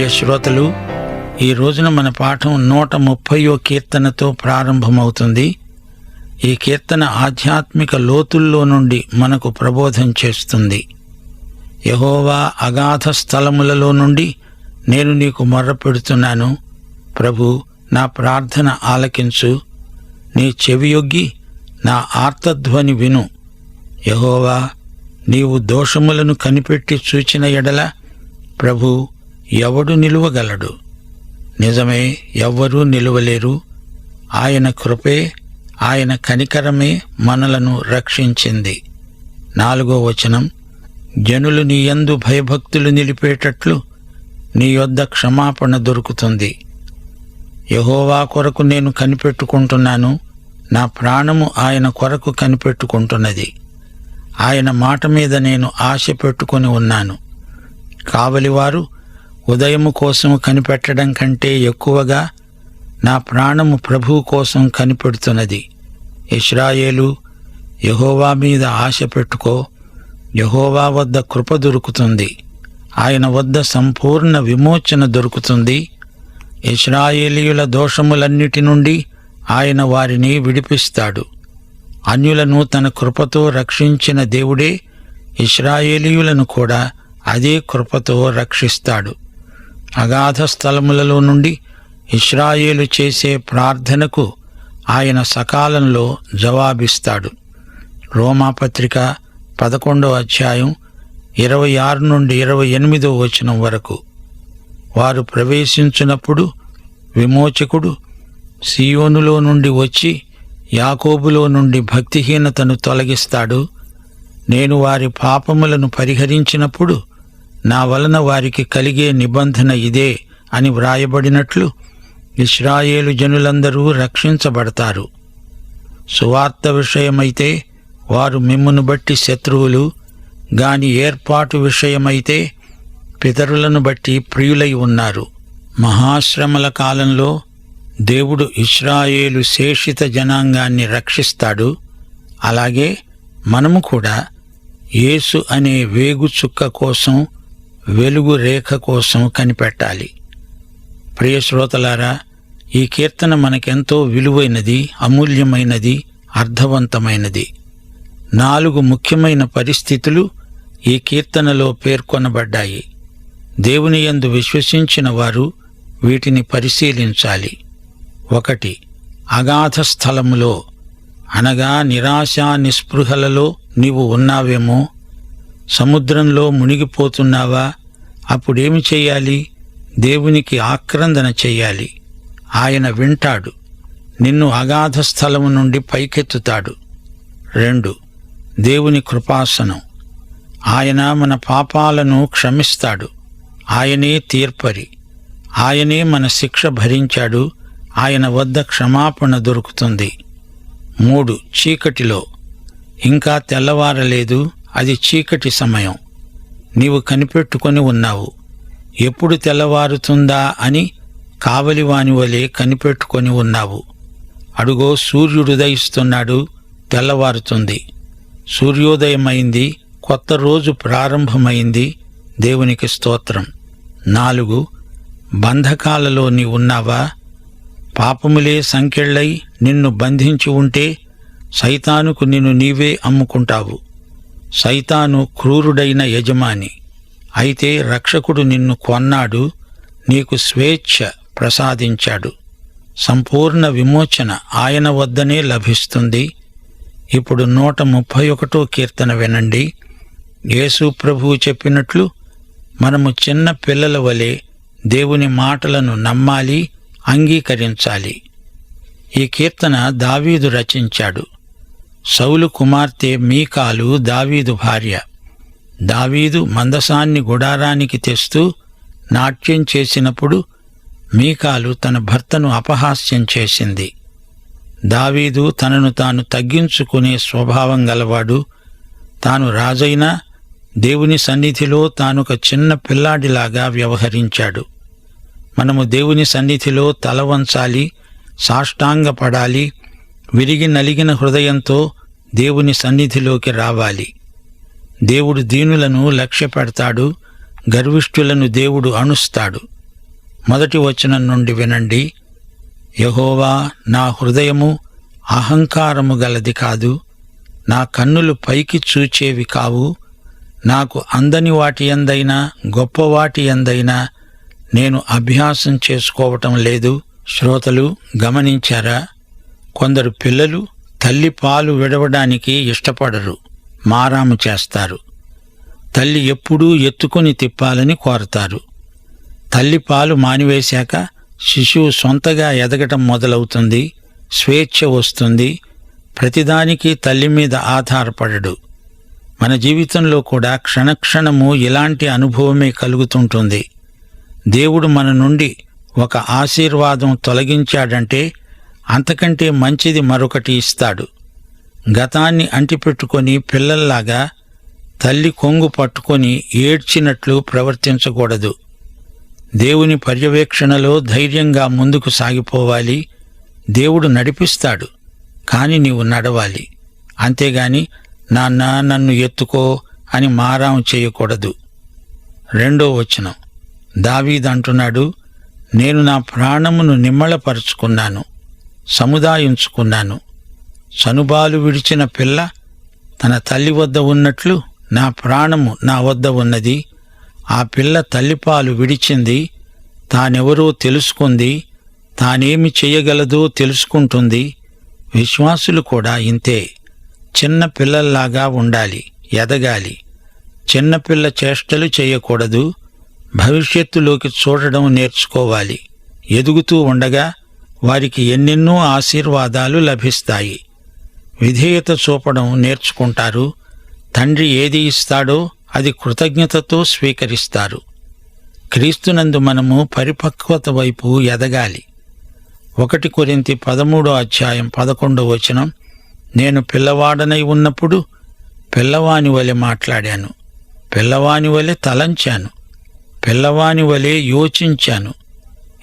ప్రియ శ్రోతలు, ఈ రోజున మన పాఠం 130వ కీర్తనతో ప్రారంభమవుతుంది. ఈ కీర్తన ఆధ్యాత్మిక లోతుల్లో నుండి మనకు ప్రబోధం చేస్తుంది. యెహోవా, అగాధ స్థలములలో నుండి నేను నీకు మొర్రపెడుతున్నాను. ప్రభు, నా ప్రార్థన ఆలకించు. నీ చెవియొగ్గి నా ఆర్తధ్వని విను. యెహోవా, నీవు దోషములను కనిపెట్టి చూచిన ఎడల ప్రభు, ఎవడు నిలువగలడు? నిజమే, ఎవ్వరూ నిలువలేరు. ఆయన కృపే, ఆయన కనికరమే మనలను రక్షించింది. 4వ వచనం, జనులు నీ యందు భయభక్తులు నిలిపేటట్లు నీ యొద్ద క్షమాపణ దొరుకుతుంది. యెహోవా కొరకు నేను కనిపెట్టుకుంటున్నాను. నా ప్రాణము ఆయన కొరకు కనిపెట్టుకుంటున్నది. ఆయన మాట మీద నేను ఆశ పెట్టుకొని ఉన్నాను. కావలివారు ఉదయము కోసం కనిపెట్టడం కంటే ఎక్కువగా నా ప్రాణము ప్రభువు కోసం కనిపెడుతున్నది. ఇశ్రాయేలు, యెహోవా మీద ఆశ పెట్టుకో. యెహోవా వద్ద కృప దొరుకుతుంది. ఆయన వద్ద సంపూర్ణ విమోచన దొరుకుతుంది. ఇశ్రాయేలీయుల దోషములన్నిటి నుండి ఆయన వారిని విడిపిస్తాడు. అన్యులను తన కృపతో రక్షించిన దేవుడే ఇశ్రాయేలీయులను కూడా అదే కృపతో రక్షిస్తాడు. అగాధ స్థలములలో నుండి ఇశ్రాయేలు చేసే ప్రార్థనకు ఆయన సకాలంలో జవాబిస్తాడు. రోమాపత్రిక 11వ అధ్యాయం 26 నుండి 28వ వచనం వరకు. వారు ప్రవేశించినప్పుడు విమోచకుడు సీయోనులో నుండి వచ్చి యాకోబులో నుండి భక్తిహీనతను తొలగిస్తాడు. నేను వారి పాపములను పరిహరించినప్పుడు నా వలన వారికి కలిగే నిబంధన ఇదే అని వ్రాయబడినట్లు ఇశ్రాయేలు జనులందరూ రక్షించబడతారు. సువార్త విషయమైతే వారు మిమ్మును బట్టి శత్రువులు, గాని ఏర్పాటు విషయమైతే పితరులను బట్టి ప్రియులై ఉన్నారు. మహాశ్రమల కాలంలో దేవుడు ఇశ్రాయేలు శేషిత జనాంగాన్ని రక్షిస్తాడు. అలాగే మనము కూడా యేసు అనే వేగు చుక్క కోసం, వెలుగు రేఖ కోసం కనిపెట్టాలి. ప్రియ శ్రోతలారా, ఈ కీర్తన మనకెంతో విలువైనది, అమూల్యమైనది, అర్థవంతమైనది. 4 ముఖ్యమైన పరిస్థితులు ఈ కీర్తనలో పేర్కొనబడ్డాయి. దేవుని యందు విశ్వసించిన వారు వీటిని పరిశీలించాలి. 1. అగాధ స్థలములో, అనగా నిరాశా నిస్పృహలలో నీవు ఉన్నావేమో. సముద్రంలో మునిగిపోతున్నావా? అప్పుడేమి చెయ్యాలి? దేవునికి ఆక్రందన చెయ్యాలి. ఆయన వింటాడు. నిన్ను అగాధ స్థలము నుండి పైకెత్తుతాడు. 2. దేవుని కృపాసనం. ఆయన మన పాపాలను క్షమిస్తాడు. ఆయనే తీర్పరి. ఆయనే మన శిక్ష భరించాడు. ఆయన వద్ద క్షమాపణ దొరుకుతుంది. 3. చీకటిలో. ఇంకా తెల్లవారలేదు, అది చీకటి సమయం. నీవు కనిపెట్టుకొని ఉన్నావు. ఎప్పుడు తెల్లవారుతుందా అని కావలివాని వలె కనిపెట్టుకొని ఉన్నావు. అడుగో, సూర్యుడుదయిస్తున్నాడు, తెల్లవారుతుంది. సూర్యోదయమైంది, కొత్త రోజు ప్రారంభమైంది. దేవునికి స్తోత్రం. 4. బంధకాలలో నీ ఉన్నావా? పాపములే సంకెళ్ళై నిన్ను బంధించి ఉంటే సైతానుకు నిన్ను నీవే అమ్ముకుంటావు. సైతాను క్రూరుడైన యజమాని. అయితే రక్షకుడు నిన్ను కొన్నాడు, నీకు స్వేచ్ఛ ప్రసాదించాడు. సంపూర్ణ విమోచన ఆయన వద్దనే లభిస్తుంది. ఇప్పుడు 131వ కీర్తన వినండి. యేసు ప్రభువు చెప్పినట్లు మనము చిన్న పిల్లల వలె దేవుని మాటలను నమ్మాలి, అంగీకరించాలి. ఈ కీర్తన దావీదు రచించాడు. సౌలు కుమార్తె మీకాలు దావీదు భార్య. దావీదు మందసాన్ని గుడారానికి తెస్తూ నాట్యం చేసినప్పుడు మీకాలు తన భర్తను అపహాస్యం చేసింది. దావీదు తనను తాను తగ్గించుకునే స్వభావం గలవాడు. తాను రాజైనా దేవుని సన్నిధిలో తానొక చిన్న పిల్లాడిలాగా వ్యవహరించాడు. మనము దేవుని సన్నిధిలో తల వంచాలి, సాష్టాంగపడాలి. విరిగి నలిగిన హృదయంతో దేవుని సన్నిధిలోకి రావాలి. దేవుడు దీనులను లక్ష్యపెడతాడు, గర్విష్ఠులను దేవుడు అణుస్తాడు. మొదటి వచనం నుండి వినండి. యెహోవా, నా హృదయము అహంకారము గలది కాదు, నా కన్నులు పైకి చూచేవి కావు. నాకు అందని వాటి యందైనా గొప్ప వాటి యందైనా నేను అభ్యాసం చేసుకోవటం లేదు. శ్రోతలు గమనించారా? కొందరు పిల్లలు తల్లి పాలు విడవడానికి ఇష్టపడరు, మారాము చేస్తారు. తల్లి ఎప్పుడూ ఎత్తుకుని తిప్పాలని కోరతారు. తల్లి పాలు మానివేశాక శిశువు సొంతగా ఎదగటం మొదలవుతుంది, స్వేచ్ఛ వస్తుంది. ప్రతిదానికి తల్లి మీద ఆధారపడడు. మన జీవితంలో కూడా క్షణక్షణము ఇలాంటి అనుభవమే కలుగుతుంటుంది. దేవుడు మన నుండి ఒక ఆశీర్వాదం తొలగించాడంటే అంతకంటే మంచిది మరొకటి ఇస్తాడు. గతాన్ని అంటిపెట్టుకొని పిల్లల్లాగా తల్లి కొంగు పట్టుకొని ఏడ్చినట్లు ప్రవర్తించకూడదు. దేవుని పర్యవేక్షణలో ధైర్యంగా ముందుకు సాగిపోవాలి. దేవుడు నడిపిస్తాడు, కాని నీవు నడవాలి. అంతేగాని నాన్న నన్ను ఎత్తుకో అని మారాం చేయకూడదు. 2వ వచనం, దావీదు అంటున్నాడు, నేను నా ప్రాణమును నిమ్మళపరుచుకున్నాను, సముదాయించుకున్నాను. చనుబాలు విడిచిన పిల్ల తన తల్లి వద్ద ఉన్నట్లు నా ప్రాణము నా వద్ద ఉన్నది. ఆ పిల్ల తల్లిపాలు విడిచింది, తానెవరో తెలుసుకుంది, తానేమి చెయ్యగలదో తెలుసుకుంటుంది. విశ్వాసులు కూడా ఇంతే. చిన్న పిల్లల్లాగా ఉండాలి, ఎదగాలి. చిన్నపిల్ల చేష్టలు చేయకూడదు. భవిష్యత్తులోకి చూడడం నేర్చుకోవాలి. ఎదుగుతూ ఉండగా వారికి ఎన్నెన్నో ఆశీర్వాదాలు లభిస్తాయి. విధేయత చూపడం నేర్చుకుంటారు. తండ్రి ఏది ఇస్తాడో అది కృతజ్ఞతతో స్వీకరిస్తారు. క్రీస్తునందు మనము పరిపక్వత వైపు ఎదగాలి. 1 కొరింథీ 13:11 నేను పిల్లవాడనై ఉన్నప్పుడు పిల్లవాని వలె మాట్లాడాను, పిల్లవాని వలె తలంచాను, పిల్లవాని వలె యోచించాను.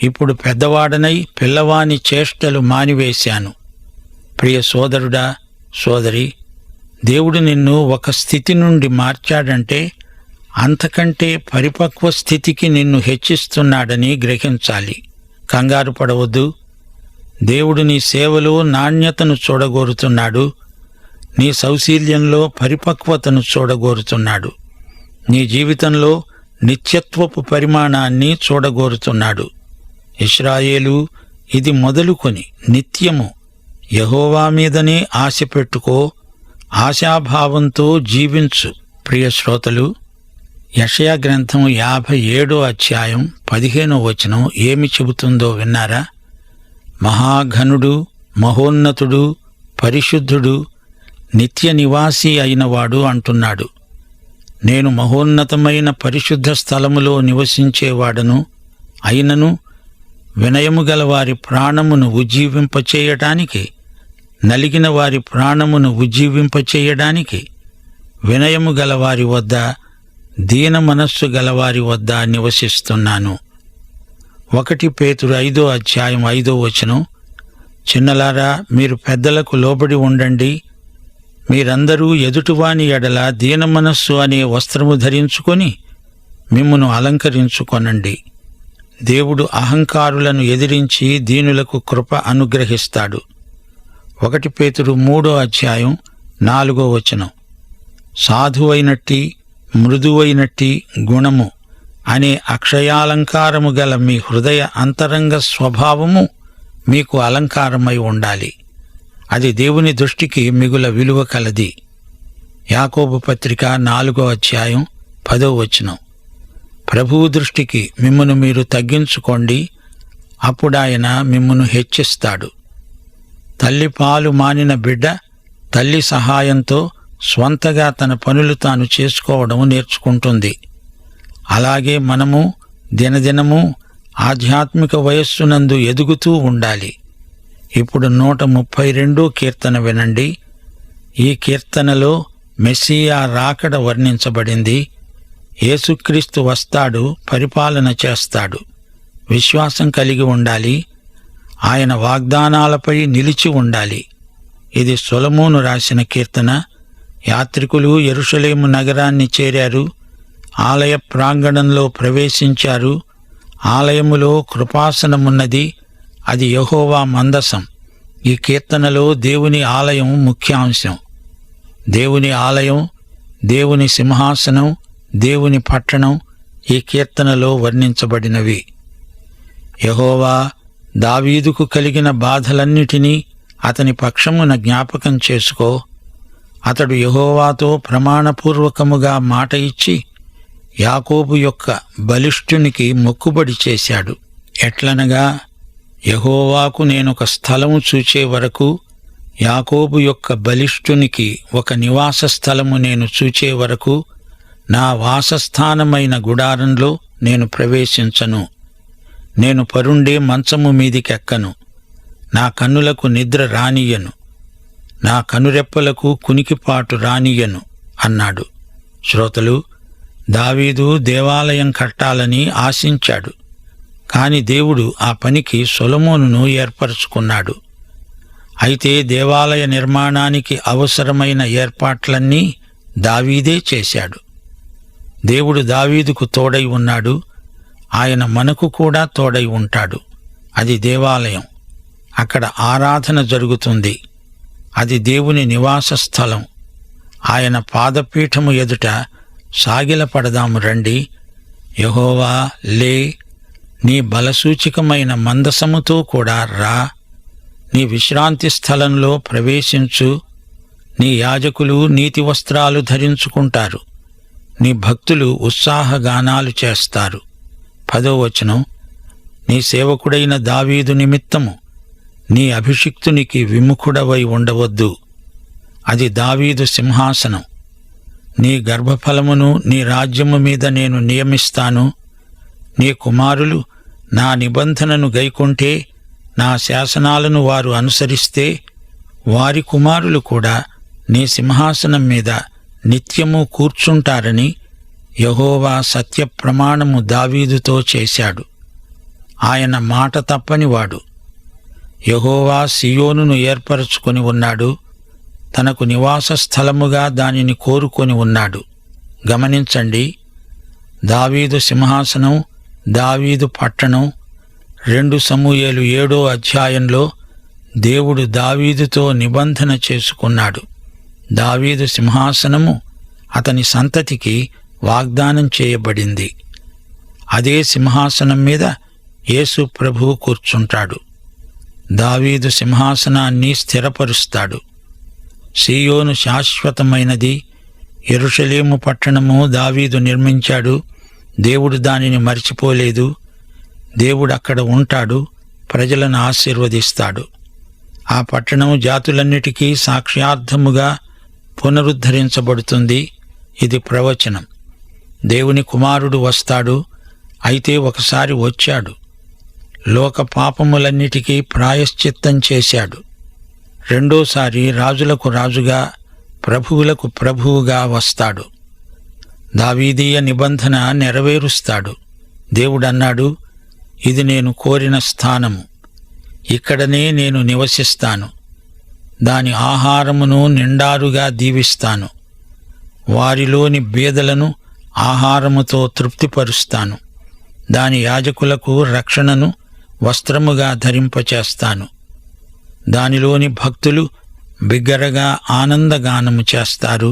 ఇప్పుడు పెద్దవాడనై పిల్లవాని చేష్టలు మానివేశాను. ప్రియ సోదరుడా, సోదరి, దేవుడు నిన్ను ఒక స్థితి నుండి మార్చాడంటే అంతకంటే పరిపక్వ స్థితికి నిన్ను హెచ్చిస్తున్నాడని గ్రహించాలి. కంగారు పడవద్దు. దేవుడు నీ సేవలో నాణ్యతను చూడగోరుతున్నాడు. నీ సౌశీల్యంలో పరిపక్వతను చూడగోరుతున్నాడు. నీ జీవితంలో నిత్యత్వపు పరిమాణాన్ని చూడగోరుతున్నాడు. ఇశ్రాయేలు, ఇది మొదలుకొని నిత్యము యెహోవా మీదనే ఆశ పెట్టుకో, ఆశాభావంతో జీవించు. ప్రియ శ్రోతలు, యెషయా గ్రంథం 57:15 ఏమి చెబుతుందో విన్నారా? మహాఘనుడు, మహోన్నతుడు, పరిశుద్ధుడు, నిత్య నివాసి అయినవాడు అంటున్నాడు. నేను మహోన్నతమైన పరిశుద్ధ స్థలములో నివసించేవాడను అయినను వినయము గల వారి ప్రాణమును ఉజ్జీవింపచేయడానికి, నలిగిన వారి ప్రాణమును ఉజ్జీవింపచేయడానికి వినయము గలవారి వద్ద, దీన మనస్సు గలవారి వద్ద నివసిస్తున్నాను. 1 పేతురు 5:5 చిన్నలారా, మీరు పెద్దలకు లోబడి ఉండండి. మీరందరూ ఎదుటివాని ఎడల దీన మనస్సు అనే వస్త్రము ధరించుకొని మిమ్మును అలంకరించుకొనండి. దేవుడు అహంకారులను ఎదిరించి దీనులకు కృప అనుగ్రహిస్తాడు. 1 పేతురు 3:4 సాధువైనట్టి మృదువైనట్టి గుణము అనే అక్షయాలంకారము గల మీ హృదయ అంతరంగ స్వభావము మీకు అలంకారమై ఉండాలి. అది దేవుని దృష్టికి మిగుల విలువ కలది. యాకోబు పత్రిక 4:10 ప్రభువు దృష్టికి మిమ్మును మీరు తగ్గించుకోండి, అప్పుడాయన మిమ్మును హెచ్చిస్తాడు. తల్లి పాలు మానిన బిడ్డ తల్లి సహాయంతో స్వంతగా తన పనులు తాను చేసుకోవడం నేర్చుకుంటుంది. అలాగే మనము దినదినము ఆధ్యాత్మిక వయస్సునందు ఎదుగుతూ ఉండాలి. ఇప్పుడు 132 కీర్తన వినండి. ఈ కీర్తనలో మెస్సియా రాకడ వర్ణించబడింది. యేసుక్రీస్తు వస్తాడు, పరిపాలన చేస్తాడు. విశ్వాసం కలిగి ఉండాలి. ఆయన వాగ్దానాలపై నిలిచి ఉండాలి. ఇది సొలొమోను రాసిన కీర్తన. యాత్రికులు యెరూషలేము నగరాన్ని చేరారు, ఆలయ ప్రాంగణంలో ప్రవేశించారు. ఆలయములో కృపాసనమున్నది, అది యెహోవా మందసం. ఈ కీర్తనలో దేవుని ఆలయం ముఖ్యాంశం. దేవుని ఆలయం, దేవుని సింహాసనం, దేవుని పట్టణం ఈ కీర్తనలో వర్ణించబడినవి. యెహోవా దావీదుకు కలిగిన బాధలన్నిటినీ అతని పక్షమున జ్ఞాపకం చేసుకో. అతడు యెహోవాతో ప్రమాణపూర్వకముగా మాట ఇచ్చి యాకోబు యొక్క బలిష్ఠునికి మొక్కుబడి చేశాడు. ఎట్లనగా, యెహోవాకు నేనొక స్థలము చూచే వరకు, యాకోబు యొక్క బలిష్ఠునికి ఒక నివాస స్థలము నేను చూచే వరకు నా వాసస్థానమైన గుడారంలో నేను ప్రవేశించను. నేను పరుండే మంచము మీదికెక్కను. నా కన్నులకు నిద్ర రానియ్యను, నా కనురెప్పలకు కునికిపాటు రానియ్యను అన్నాడు. శ్రోతలు, దావీదు దేవాలయం కట్టాలని ఆశించాడు. కాని దేవుడు ఆ పనికి సొలొమోనును ఏర్పరచుకున్నాడు. అయితే దేవాలయ నిర్మాణానికి అవసరమైన ఏర్పాట్లన్నీ దావీదే చేశాడు. దేవుడు దావీదుకు తోడై ఉన్నాడు. ఆయన మనకు కూడా తోడై ఉంటాడు. అది దేవాలయం. అక్కడ ఆరాధన జరుగుతుంది. అది దేవుని నివాస స్థలం. ఆయన పాదపీఠము ఎదుట సాగిలపడదాము రండి. యెహోవా, లే, నీ బలసూచికమైన మందసముతో కూడా రా. నీ విశ్రాంతి స్థలంలో ప్రవేశించు. నీ యాజకులు నీతి వస్త్రాలు ధరించుకుంటారు. నీ భక్తులు ఉత్సాహగానాలు చేస్తారు. 10వ వచనం, నీ సేవకుడైన దావీదు నిమిత్తము నీ అభిషిక్తునికి విముఖుడవై ఉండవద్దు. అది దావీదు సింహాసనం. నీ గర్భఫలమును నీ రాజ్యము మీద నేను నియమిస్తాను. నీ కుమారులు నా నిబంధనను గైకొంటే, నా శాసనాలను వారు అనుసరిస్తే, వారి కుమారులు కూడా నీ సింహాసనం మీద నిత్యము కూర్చుంటారని యెహోవా సత్యప్రమాణము దావీదుతో చేశాడు. ఆయన మాట తప్పనివాడు. యెహోవా సీయోనును ఏర్పరచుకొని ఉన్నాడు. తనకు నివాస స్థలముగా దానిని కోరుకొని ఉన్నాడు. గమనించండి, దావీదు సింహాసనం, దావీదు పట్టణం. 2 సమూయేలు 7వ అధ్యాయంలో దేవుడు దావీదుతో నిబంధన చేసుకున్నాడు. దావీదు సింహాసనము అతని సంతతికి వాగ్దానం చేయబడింది. అదే సింహాసనం మీద యేసు ప్రభువు కూర్చుంటాడు. దావీదు సింహాసనాన్ని స్థిరపరుస్తాడు. సీయోను శాశ్వతమైనది. యెరూషలేము పట్టణము దావీదు నిర్మించాడు. దేవుడు దానిని మరిచిపోలేదు. దేవుడు అక్కడ ఉంటాడు, ప్రజలను ఆశీర్వదిస్తాడు. ఆ పట్టణం జాతులన్నిటికీ సాక్ష్యార్థముగా పునరుద్ధరించబడుతుంది. ఇది ప్రవచనం. దేవుని కుమారుడు వస్తాడు. అయితే ఒకసారి వచ్చాడు. లోక పాపములన్నిటికీ ప్రాయశ్చిత్తం చేశాడు. రెండోసారి రాజులకు రాజుగా, ప్రభువులకు ప్రభువుగా వస్తాడు. దావీదీయ నిబంధన నెరవేరుస్తాడు. దేవుడన్నాడు, ఇది నేను కోరిన స్థానము, ఇక్కడనే నేను నివసిస్తాను. దాని ఆహారమును నిండారుగా దీవిస్తాను. వారిలోని బీదలను ఆహారముతో తృప్తిపరుస్తాను. దాని యాజకులకు రక్షణను వస్త్రముగా ధరింపచేస్తాను. దానిలోని భక్తులు బిగ్గరగా ఆనందగానము చేస్తారు.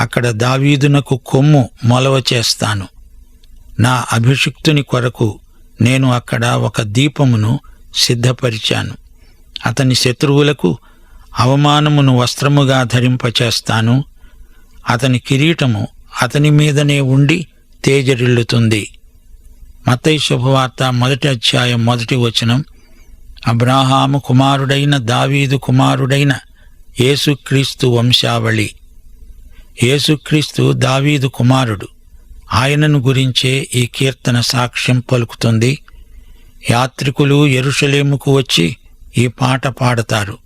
అక్కడ దావీదునకు కొమ్ము మొలవ చేస్తాను. నా అభిషిక్తుని కొరకు నేను అక్కడ ఒక దీపమును సిద్ధపరిచాను. అతని శత్రువులకు అవమానమును వస్త్రముగా ధరింపచేస్తాను. అతని కిరీటము అతని మీదనే ఉండి తేజరిల్లుతుంది. మత్తయి శుభవార్త 1వ అధ్యాయం 1వ వచనం, అబ్రాహాము కుమారుడైన దావీదు కుమారుడైన యేసుక్రీస్తు వంశావళి. యేసుక్రీస్తు దావీదు కుమారుడు. ఆయనను గురించే ఈ కీర్తన సాక్ష్యం పలుకుతుంది. యాత్రికులు యెరూషలేముకు వచ్చి ఈ పాట పాడతారు.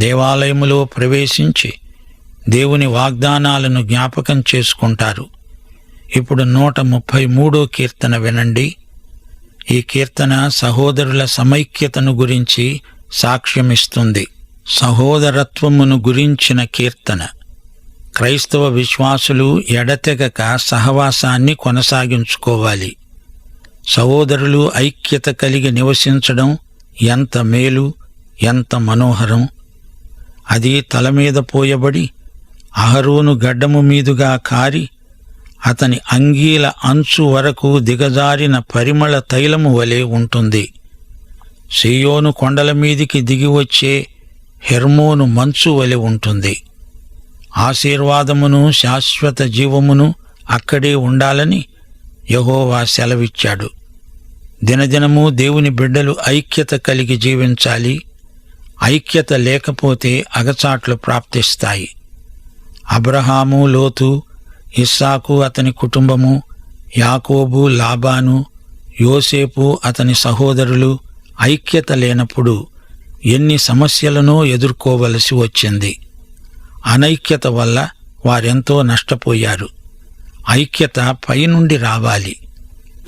దేవాలయములో ప్రవేశించి దేవుని వాగ్దానాలను జ్ఞాపకం చేసుకుంటారు. ఇప్పుడు 133వ కీర్తన వినండి. ఈ కీర్తన సహోదరుల సమైక్యతను గురించి సాక్ష్యమిస్తుంది. సహోదరత్వమును గురించిన కీర్తన. క్రైస్తవ విశ్వాసులు ఎడతెగక సహవాసాన్ని కొనసాగించుకోవాలి. సహోదరులు ఐక్యత కలిగి నివసించడం ఎంత మేలు, ఎంత మనోహరం! అది తల మీద పోయబడి అహరోను గడ్డము మీదుగా కారి అతని అంగీల అంచు వరకు దిగజారిన పరిమళ తైలము వలె ఉంటుంది. సీయోను కొండల మీదికి దిగివచ్చే హెర్మోను మంచు వలె ఉంటుంది. ఆశీర్వాదమును శాశ్వత జీవమును అక్కడే ఉండాలని యెహోవా సెలవిచ్చాడు. దినదినము దేవుని బిడ్డలు ఐక్యత కలిగి జీవించాలి. ఐక్యత లేకపోతే అగచాట్లు ప్రాప్తిస్తాయి. అబ్రహాము, లోతు, ఇస్సాకు అతని కుటుంబము, యాకోబు, లాబాను, యోసేపు అతని సహోదరులు ఐక్యత లేనప్పుడు ఎన్ని సమస్యలనో ఎదుర్కోవలసి వచ్చింది. అనైక్యత వల్ల వారెంతో నష్టపోయారు. ఐక్యత పైనుండి రావాలి.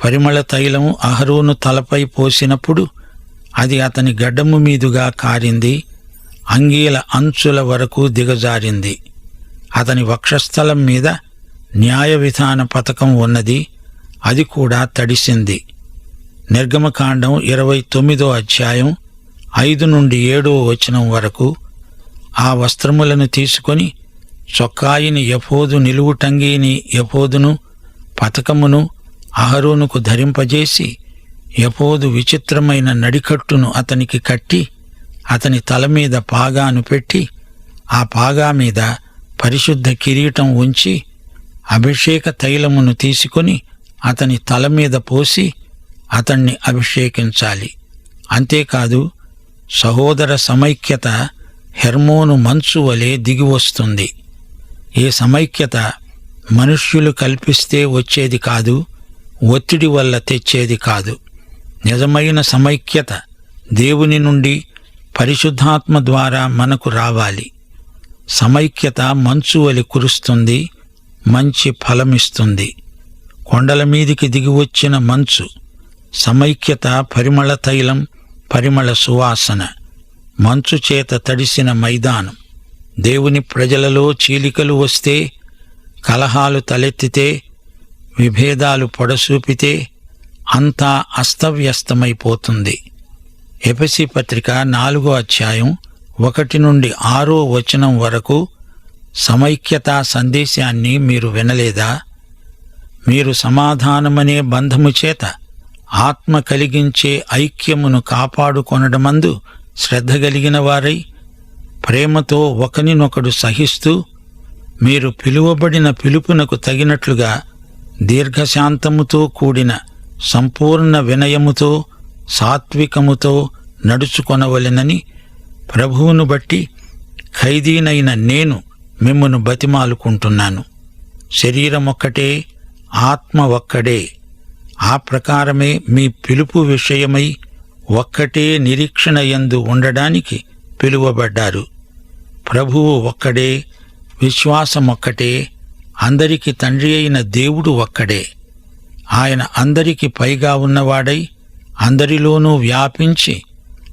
పరిమళ తైలం అహరోను తలపై పోసినప్పుడు అది అతని గడ్డము మీదుగా కారింది, అంగీల అంచుల వరకు దిగజారింది. అతని వక్షస్థలం మీద న్యాయ విధాన పతకం ఉన్నది, అది కూడా తడిసింది. నిర్గమకాండం 29వ అధ్యాయం 5 నుండి 7వ వచనం వరకు. ఆ వస్త్రములను తీసుకొని చొక్కాయిని ఎఫోదు, నిలువుటంగీని ఎఫోదును, పతకమును అహరోనుకు ధరింపజేసి ఎఫోదు విచిత్రమైన నడికట్టును అతనికి కట్టి అతని తల మీద పాగాను పెట్టి ఆ పాగా మీద పరిశుద్ధ కిరీటం ఉంచి అభిషేక తైలమును తీసుకొని అతని తల మీద పోసి అతణ్ణి అభిషేకించాలి. అంతేకాదు, సహోదర సమైక్యత హెర్మోను మంచు వలె దిగివస్తుంది. ఈ సమైక్యత మనుష్యులు కల్పిస్తే వచ్చేది కాదు, ఒత్తిడి వల్ల తెచ్చేది కాదు. నిజమైన సమైక్యత దేవుని నుండి పరిశుద్ధాత్మ ద్వారా మనకు రావాలి. సమైక్యత మంచు వలె కురుస్తుంది, మంచి ఫలమిస్తుంది. కొండల మీదికి దిగివచ్చిన మంచు, సమైక్యత పరిమళ తైలం, పరిమళ సువాసన. మంచు చేత తడిసిన మైదానం. దేవుని ప్రజలలో చీలికలు వస్తే, కలహాలు తలెత్తితే, విభేదాలు పొడసూపితే అంతా అస్తవ్యస్తమైపోతుంది. ఎఫెసీ పత్రిక 4వ అధ్యాయం 1 నుండి 6వ వచనం వరకు సమైక్యతా సందేశాన్ని మీరు వినలేదా? మీరు సమాధానమనే బంధము చేత ఆత్మ కలిగించే ఐక్యమును కాపాడుకొనడమందు శ్రద్ధ కలిగిన వారై ప్రేమతో ఒకనినొకడు సహిస్తూ మీరు పిలువబడిన పిలుపునకు తగినట్లుగా దీర్ఘశాంతముతో కూడిన సంపూర్ణ వినయముతో సాత్వికముతో నడుచుకొనవలెనని ప్రభువును బట్టి ఖైదీనైన నేను మిమ్మును బతిమాలుకుంటున్నాను. శరీరమొక్కటే, ఆత్మ ఒక్కడే. ఆ ప్రకారమే మీ పిలుపు విషయమై ఒక్కటే నిరీక్షణ యందు ఉండడానికి పిలువబడ్డారు. ప్రభువు ఒక్కడే, విశ్వాసమొక్కటే, అందరికి తండ్రి అయిన దేవుడు ఒక్కడే. ఆయన అందరికి పైగా ఉన్నవాడై అందరిలోనూ వ్యాపించి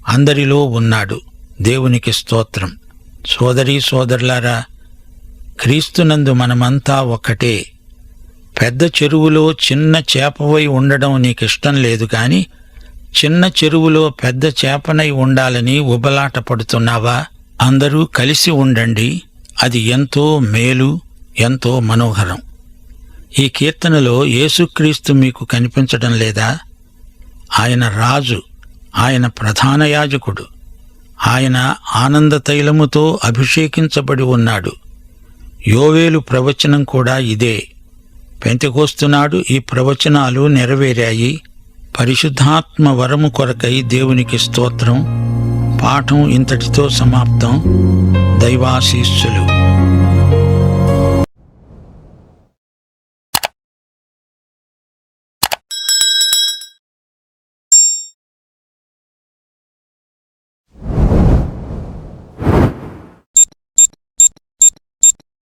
అందరిలో ఉన్నాడు. దేవునికి స్తోత్రం. సోదరీ సోదరులారా, క్రీస్తునందు మనమంతా ఒక్కటే. పెద్ద చెరువులో చిన్న చేపవై ఉండడం నీకిష్టం లేదు కాని చిన్న చెరువులో పెద్ద చేపనై ఉండాలని ఉబలాట పడుతున్నావా? అందరూ కలిసి ఉండండి. అది ఎంతో మేలు, ఎంతో మనోహరం. ఈ కీర్తనలో యేసుక్రీస్తు మీకు కనిపించడం లేదా? ఆయన రాజు, ఆయన ప్రధాన యాజకుడు. ఆయన ఆనంద తైలముతో అభిషేకించబడి ఉన్నాడు. యోవేలు ప్రవచనం కూడా ఇదే. పెంతెకోస్తునాడు ఈ ప్రవచనాలు నెరవేరాయి. పరిశుద్ధాత్మ వరము కొరకై దేవునికి స్తోత్రం. పాఠం ఇంతటితో సమాప్తం. దైవాశీస్సులు.